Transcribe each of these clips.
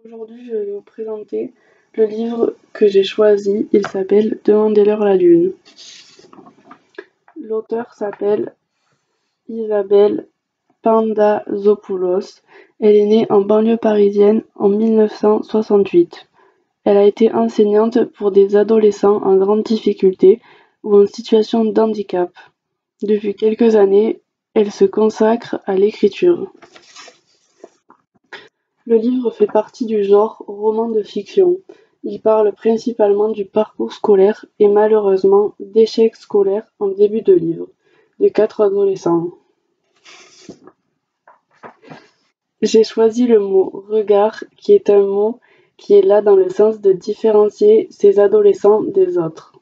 Aujourd'hui, je vais vous présenter le livre que j'ai choisi. Il s'appelle Demandez-leur la lune. L'auteur s'appelle Isabelle Panzopoulos. Elle est née en banlieue parisienne en 1968. Elle a été enseignante pour des adolescents en grande difficulté ou en situation de handicap. Depuis quelques années, elle se consacre à l'écriture. Le livre fait partie du genre roman de fiction. Il parle principalement du parcours scolaire et malheureusement d'échecs scolaires en début de livre, de 4 adolescents. J'ai choisi le mot regard qui est un mot qui est là dans le sens de différencier ces adolescents des autres,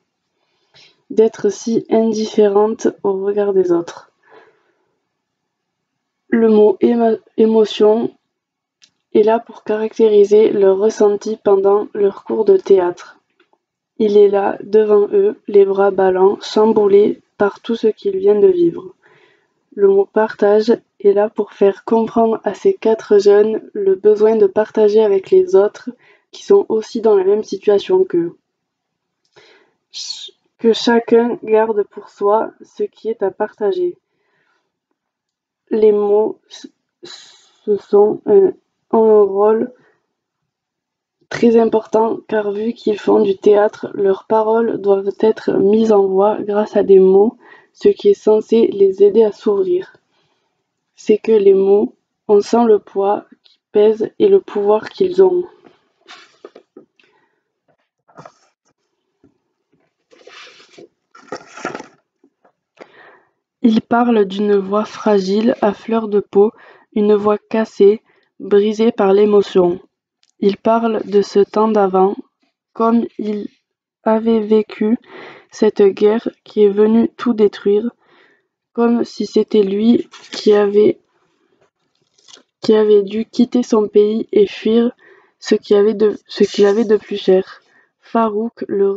d'être si indifférente au regard des autres. Le mot émotion est là pour caractériser leur ressenti pendant leur cours de théâtre. Il est là, devant eux, les bras ballants, chamboulés par tout ce qu'ils viennent de vivre. Le mot partage est là pour faire comprendre à ces 4 jeunes le besoin de partager avec les autres qui sont aussi dans la même situation qu'eux. Que chacun garde pour soi ce qui est à partager. Les mots ont un rôle très important car vu qu'ils font du théâtre, leurs paroles doivent être mises en voix grâce à des mots, ce qui est censé les aider à s'ouvrir. C'est que les mots, on sent le poids qui pèse et le pouvoir qu'ils ont. Ils parlent d'une voix fragile, à fleur de peau, une voix cassée, brisée par l'émotion. Il parle de ce temps d'avant, comme il avait vécu cette guerre qui est venue tout détruire, comme si c'était lui qui avait dû quitter son pays et fuir ce qu'il avait de plus cher. Farouk le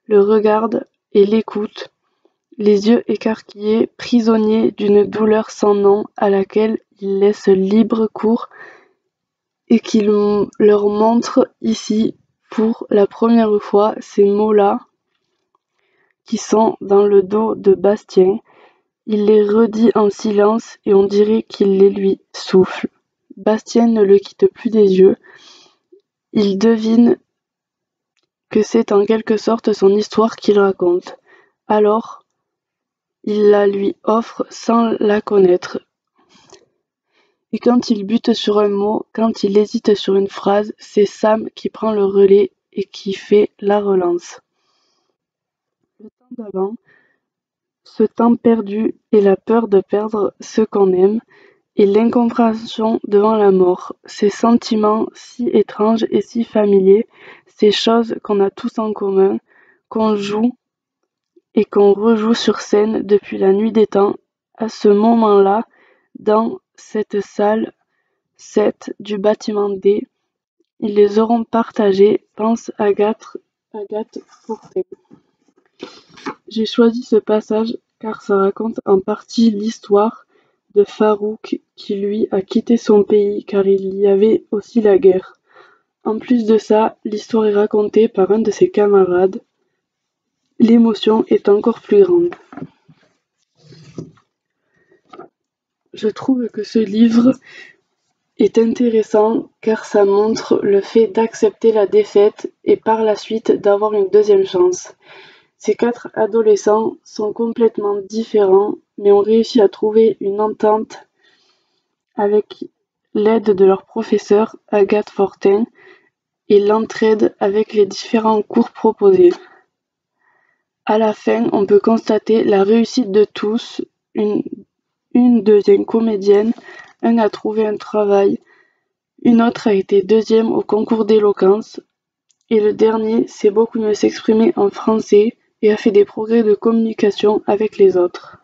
regarde et l'écoute, les yeux écarquillés, prisonnier d'une douleur sans nom à laquelle il laisse libre cours et qu'il leur montre ici pour la première fois ces mots-là qui sont dans le dos de Bastien. Il les redit en silence et on dirait qu'il les lui souffle. Bastien ne le quitte plus des yeux. Il devine que c'est en quelque sorte son histoire qu'il raconte. Alors, il la lui offre sans la connaître. Et quand il bute sur un mot, quand il hésite sur une phrase, c'est Sam qui prend le relais et qui fait la relance. Le temps d'avant, ce temps perdu et la peur de perdre ce qu'on aime, et l'incompréhension devant la mort, ces sentiments si étranges et si familiers, ces choses qu'on a tous en commun, qu'on joue et qu'on rejoue sur scène depuis la nuit des temps, à ce moment-là, dans cette salle 7 du bâtiment D, ils les auront partagés, pense Agathe Fortin. J'ai choisi ce passage car ça raconte en partie l'histoire de Farouk qui lui a quitté son pays car il y avait aussi la guerre. En plus de ça, l'histoire est racontée par un de ses camarades. L'émotion est encore plus grande. Je trouve que ce livre est intéressant car ça montre le fait d'accepter la défaite et par la suite d'avoir une deuxième chance. Ces 4 adolescents sont complètement différents mais ont réussi à trouver une entente avec l'aide de leur professeur Agathe Fortin et l'entraide avec les différents cours proposés. À la fin, on peut constater la réussite de tous, une deuxième comédienne, un a trouvé un travail, une autre a été deuxième au concours d'éloquence, et le dernier sait beaucoup mieux s'exprimer en français et a fait des progrès de communication avec les autres.